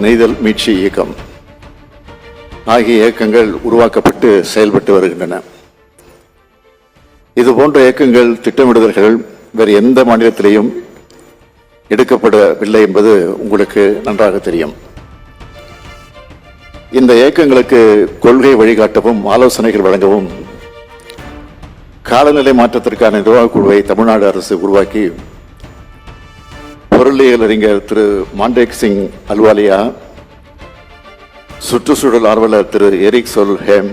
நெய்தல் மீட்சி இயக்கம் ஆகிய இயக்கங்கள் உருவாக்கப்பட்டு செயல்பட்டு வருகின்றன. இதுபோன்ற இயக்கங்கள் திட்டமிடுதல்கள் வேறு எந்த மாநிலத்திலேயும் எடுக்கப்படவில்லை என்பது உங்களுக்கு நன்றாக தெரியும். இந்த இயக்கங்களுக்கு கொள்கை வழிகாட்டவும் ஆலோசனைகள் வழங்கவும் காலநிலை மாற்றத்திற்கான நிர்வாகக் குழுவை தமிழ்நாடு அரசு உருவாக்கி பொருளியல் அறிஞர் திரு மாண்டேக் சிங் அல்வாலியா, சுற்றுச்சூழல் ஆர்வலர் திரு எரிக் சொல்ஹேம்,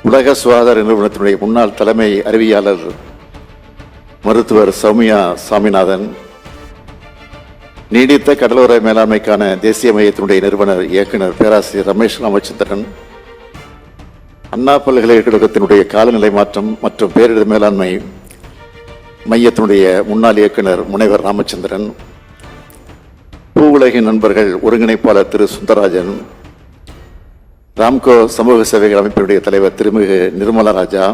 உலக சுகாதார நிறுவனத்தினுடைய முன்னாள் தலைமை அறிவியலாளர் மருத்துவர் சௌமியா சாமிநாதன், நீடித்த கடலோர மேலாண்மைக்கான தேசிய மையத்தினுடைய நிறுவனர் இயக்குனர் பேராசிரியர் ரமேஷ் ராமச்சந்திரன், அண்ணா பல்கலைக்கழகத்தினுடைய காலநிலை மாற்றம் மற்றும் பேரிடர் மேலாண்மை மையத்தினுடைய முன்னாள் இயக்குனர் முனைவர் ராமச்சந்திரன், பூவுலகின் நண்பர்கள் ஒருங்கிணைப்பாளர் திரு சுந்தரராஜன், ராம்கோ சமூக சேவைகள் அமைப்பினுடைய தலைவர் திருமிகு நிர்மலா ராஜா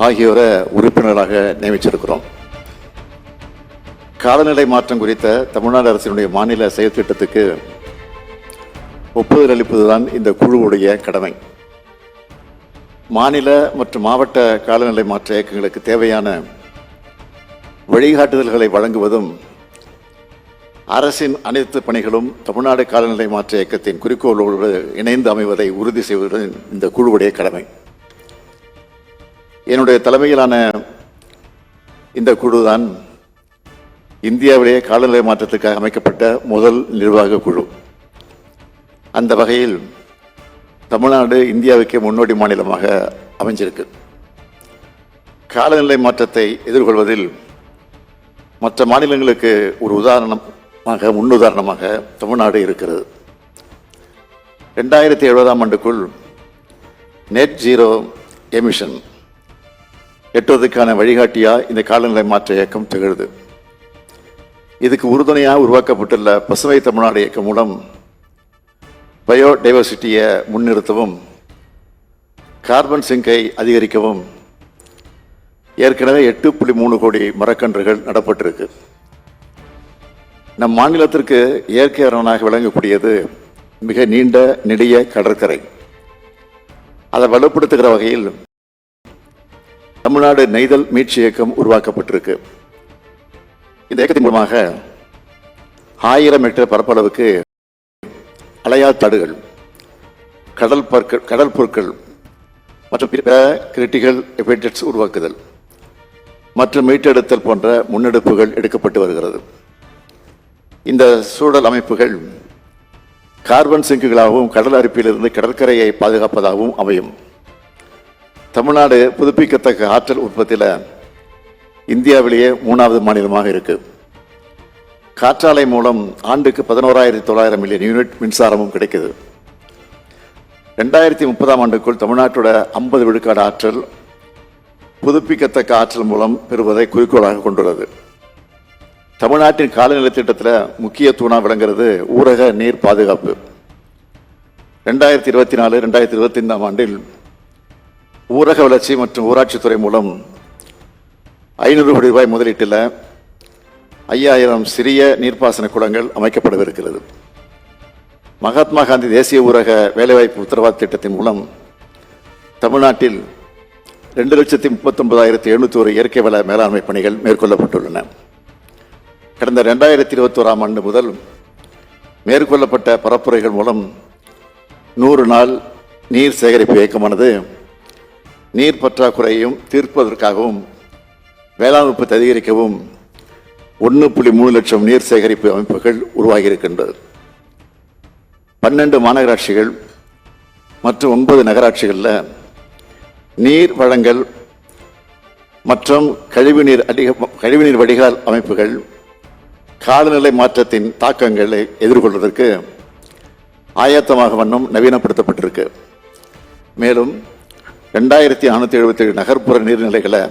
ஆகியோரை உறுப்பினராக நியமிச்சிருக்கிறோம். காலநிலை மாற்றம் குறித்த தமிழ்நாடு அரசினுடைய மாநில செயல் திட்டத்துக்கு ஒப்புதல் அளிப்பதுதான் இந்த குழுவுடைய கடமை. மாநில மற்றும் மாவட்ட காலநிலை மாற்ற இயக்கங்களுக்கு தேவையான வழிகாட்டுதல்களை வழங்குவதும் அரசின் அனைத்து பணிகளும் தமிழ்நாடு காலநிலை மாற்ற இயக்கத்தின் குறிக்கோளோடு இணைந்து அமைவதை உறுதி செய்வதுடன் இந்த குழுவுடைய கடமை. என்னுடைய தலைமையிலான இந்த குழுதான் இந்தியாவிலேயே காலநிலை மாற்றத்துக்காக அமைக்கப்பட்ட முதல் நிர்வாக குழு. அந்த வகையில் தமிழ்நாடு இந்தியாவுக்கே முன்னோடி மாநிலமாக அமைஞ்சிருக்கு. காலநிலை மாற்றத்தை எதிர்கொள்வதில் மற்ற மாநிலங்களுக்கு ஒரு முன்னுதாரணமாக தமிழ்நாடு இருக்கிறது. 2070ஆம் ஆண்டுக்குள் நெட் ஜீரோ எமிஷன் எட்டுவதற்கான வழிகாட்டியாக இந்த காலநிலை மாற்ற இயக்கம் திகழுது. இதுக்கு உறுதுணையாக உருவாக்கப்பட்டுள்ள பசுமை தமிழ்நாடு இயக்கம் மூலம் பயோடைவர்சிட்டியை முன்னிறுத்தவும் கார்பன் சிங்கை அதிகரிக்கவும் ஏற்கனவே 8.3 கோடி மரக்கன்றுகள் நடப்பட்டிருக்கு. நம் மாநிலத்திற்கு இயற்கை அரணாக விளங்கக்கூடியது மிக நீண்ட நெடிய கடற்கரை. அதை வலுப்படுத்துகிற வகையில் தமிழ்நாடு நெய்தல் மீட்சி இயக்கம் உருவாக்கப்பட்டிருக்கு. இந்த இயக்கத்தின் மூலமாக 1000 ஹெக்டேர் பரப்பளவுக்கு அலையா தடுகள், கடல் பொருட்கள் மற்றும் பிற கிரிட்டிக்கல் ஹேபிடேட்ஸ் உருவாக்குதல் மற்றும் மீட்டெடுத்தல் போன்ற முன்னெடுப்புகள் எடுக்கப்பட்டு வருகிறது. இந்த சூழல் அமைப்புகள் கார்பன் சிங்குகளாகவும் கடல் அரிப்பிலிருந்து கடற்கரையை பாதுகாப்பதாகவும் அமையும். தமிழ்நாடு புதுப்பிக்கத்தக்க ஆற்றல் உற்பத்தியில் இந்தியாவிலேயே 3வது மாநிலமாக இருக்கு. காற்றாலை மூலம் ஆண்டுக்கு 11,900 மில்லியன் யூனிட் மின்சாரமும் கிடைக்குது. 2030ஆம் ஆண்டுக்குள் தமிழ்நாட்டோட 50 விழுக்காடு ஆற்றல் புதுப்பிக்கத்தக்க ஆற்றல் மூலம் பெறுவதை குறிக்கோளாக கொண்டுள்ளது. தமிழ்நாட்டின் காலநிலை திட்டத்தில் முக்கிய தூணாக விளங்குறது ஊரக நீர் பாதுகாப்பு. 2024-2025ஆம் ஆண்டில் ஊரக வளர்ச்சி மற்றும் ஊராட்சித்துறை மூலம் 500 கோடி ரூபாய் முதலீட்டில் 5000 சிறிய நீர்ப்பாசன குளங்கள் அமைக்கப்படவிருக்கிறது. மகாத்மா காந்தி தேசிய ஊரக வேலைவாய்ப்பு உத்தரவாத திட்டத்தின் மூலம் தமிழ்நாட்டில் 2,39,701 இயற்கை வள மேலாண்மை பணிகள் மேற்கொள்ளப்பட்டுள்ளன. கடந்த 2021ஆம் ஆண்டு முதல் மேற்கொள்ளப்பட்ட பரப்புரைகள் மூலம் 100 நாள் நீர் சேகரிப்பு இயக்கமானது நீர் பற்றாக்குறையையும் தீர்ப்பதற்காகவும் வேளாண் உற்பத்தி அதிகரிக்கவும் 1.3 லட்சம் நீர் சேகரிப்பு அமைப்புகள் உருவாகியிருக்கின்றது. 12 மாநகராட்சிகள் மற்றும் 9 நகராட்சிகளில் நீர் வழங்கல் மற்றும் கழிவுநீர் வடிகால் அமைப்புகள் காலநிலை மாற்றத்தின் தாக்கங்களை எதிர்கொள்வதற்கு ஆயத்தமாக வண்ணம் நவீனப்படுத்தப்பட்டிருக்கு. மேலும் 2477 நகர்ப்புற நீர்நிலைகளை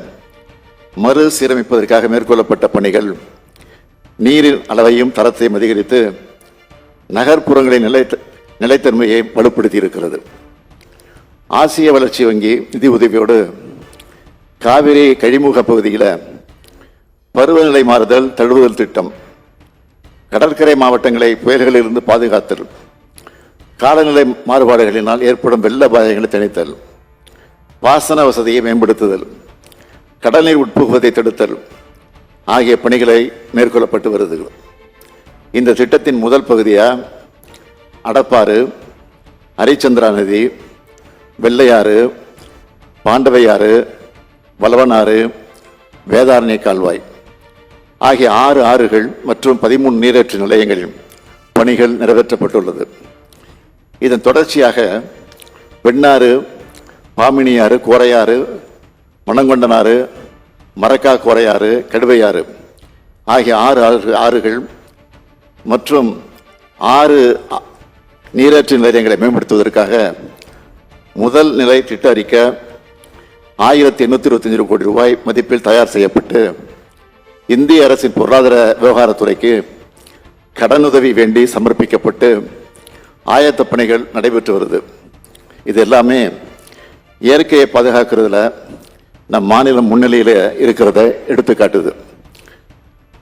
மறுசீரமைப்பதற்காக மேற்கொள்ளப்பட்ட பணிகள் நீரின் அளவையும் தரத்தையும் அதிகரித்து நகர்ப்புறங்களின் நிலைத்தன்மையை வலுப்படுத்தி இருக்கிறது. ஆசிய வளர்ச்சி வங்கி நிதி உதவியோடு காவிரி கழிமுக பகுதியில் பருவநிலை மாறுதல் தழுவுதல் திட்டம் கடற்கரை மாவட்டங்களை புயல்களிலிருந்து பாதுகாத்தல், காலநிலை மாறுபாடுகளினால் ஏற்படும் வெள்ள அபாயங்களை தணித்தல், பாசன வசதியை மேம்படுத்துதல், கடல்நீர் உட்புகுவதை தடுத்தல் ஆகிய பணிகளை மேற்கொள்ளப்பட்டு வருகிறது. இந்த திட்டத்தின் முதல் பகுதியாக அடப்பாறு, ஹரிச்சந்திரா நதி, வெள்ளையாறு, பாண்டவையாறு, வலவனாறு, வேதாரண்ய கால்வாய் ஆகிய 6 ஆறுகள் மற்றும் 13 நீரேற்று நிலையங்களில் பணிகள் நிறைவேற்றப்பட்டுள்ளது. இதன் தொடர்ச்சியாக வெண்ணாறு, பாமினியாறு, கோரையாறு, மணங்கொண்டனாறு, மரக்கா கோரையாறு, கடுவையாறு ஆகிய 6 ஆறுகள் மற்றும் 6 நீரேற்று நிலையங்களை மேம்படுத்துவதற்காக முதல் நிலை திட்ட அறிக்கை 1825 கோடி ரூபாய் மதிப்பில் தயார் செய்யப்பட்டு இந்திய அரசின் பொருளாதார விவகாரத்துறைக்கு கடனுதவி வேண்டி சமர்ப்பிக்கப்பட்டு ஆயத்த பணிகள் நடைபெற்று வருது. இது எல்லாமே இயற்கையை பாதுகாக்கிறதுல நம் மாநிலம் முன்னிலையில் இருக்கிறத எடுத்துக்காட்டுது.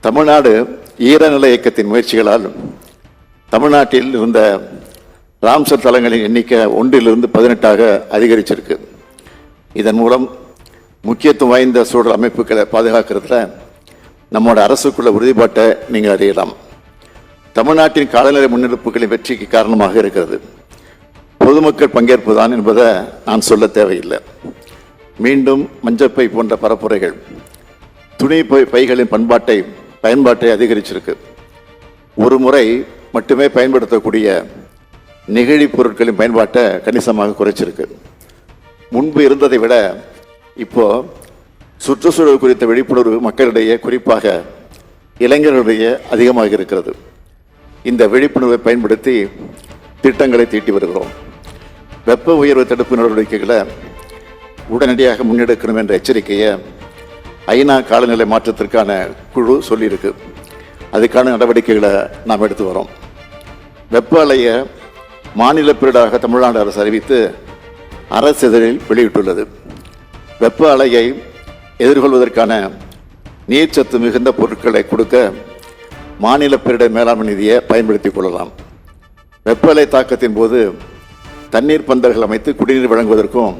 தமிழ்நாடு ஈரநில இயக்கத்தின் முயற்சிகளால் தமிழ்நாட்டில் இருந்த ராம்சர் தலங்களின் எண்ணிக்கை 1 18 அதிகரிச்சிருக்கு. இதன் மூலம் முக்கியத்துவம் வாய்ந்த சூழல் அமைப்புகளை பாதுகாக்கிறதுல நம்மோட அரசுக்குள்ள உறுதிப்பாட்டை நீங்கள் அறியலாம். தமிழ்நாட்டின் காலநிலை முன்னெடுப்புகளின் வெற்றிக்கு காரணமாக இருக்கிறது பொதுமக்கள் பங்கேற்பு தான் என்பதை நான் சொல்ல தேவையில்லை. மீண்டும் மஞ்சப்பை போன்ற பரப்புரைகள் துணி பைகளின் பயன்பாட்டை அதிகரிச்சிருக்கு. ஒரு முறை மட்டுமே பயன்படுத்தக்கூடிய நெகிழி பொருட்களின் பயன்பாட்டை கணிசமாக குறைச்சிருக்கு. முன்பு இருந்ததை விட இப்போ சுற்றுச்சூழல் குறித்த விழிப்புணர்வு மக்களிடையே, குறிப்பாக இளைஞர்களிடையே அதிகமாக இருக்கிறது. இந்த விழிப்புணர்வை பயன்படுத்தி திட்டங்களை தீட்டி வருகிறோம். வெப்ப உயர்வு தடுப்பு நடவடிக்கைகளை உடனடியாக முன்னெடுக்கணும் என்ற எச்சரிக்கையை ஐநா காலநிலை மாற்றத்திற்கான குழு சொல்லியிருக்கு. அதுக்கான நடவடிக்கைகளை நாம் எடுத்து வரோம். வெப்ப அலையை மாநில பேரிடராக தமிழ்நாடு அரசு அறிவித்து அரசிதழில் வெளியிட்டுள்ளது. வெப்ப அலையை எதிர்கொள்வதற்கான நீர்ச்சத்து மிகுந்த பொருட்களை கொடுக்க மாநில பேரிடர் மேலாண்மை நிதியை பயன்படுத்திக் கொள்ளலாம். வெப்ப அலை தாக்கத்தின் போது தண்ணீர் பந்தல்கள் அமைத்து குடிநீர் வழங்குவதற்கும்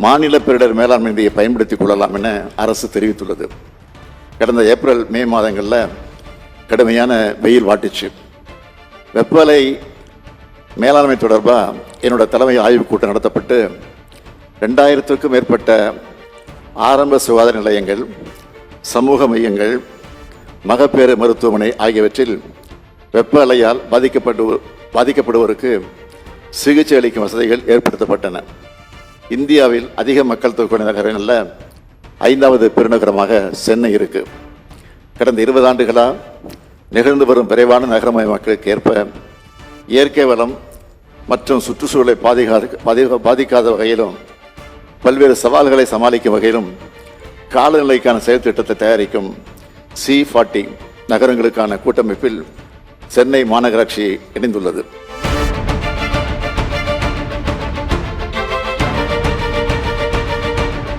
மாநில பேரிடர் மேலாண்மை நிதியை பயன்படுத்திக் கொள்ளலாம் என அரசு தெரிவித்துள்ளது. கடந்த ஏப்ரல் மே மாதங்களில் கடுமையான வெயில் வாட்டுச்சு. வெப்ப அலை மேலாண்மை தொடர்பாக என்னோட தலைமை ஆய்வுக் கூட்டம் நடத்தப்பட்டு 2000க்கும் மேற்பட்ட ஆரம்ப சுகாதார நிலையங்கள், சமூக மையங்கள், மகப்பேறு மருத்துவமனை ஆகியவற்றில் வெப்ப அலையால் பாதிக்கப்படுவோருக்கு சிகிச்சை அளிக்கும் வசதிகள் ஏற்படுத்தப்பட்டன. இந்தியாவில் அதிக மக்கள் தொகை கொண்ட நகரங்களில் 5வது பெருநகரமாக சென்னை இருக்கு. கடந்த 20 ஆண்டுகளாக நிகழ்ந்து வரும் விரைவான நகரமயமாக்கலுக்கு ஏற்ப இயற்கை வளம் மற்றும் சுற்றுச்சூழலை பாதிக்காத வகையிலும் பல்வேறு சவால்களை சமாளிக்கும் வகையிலும் காலநிலைக்கான செயல் திட்டத்தை தயாரிக்கும் C40 நகரங்களுக்கான கூட்டமைப்பில் சென்னை மாநகராட்சி இணைந்துள்ளது.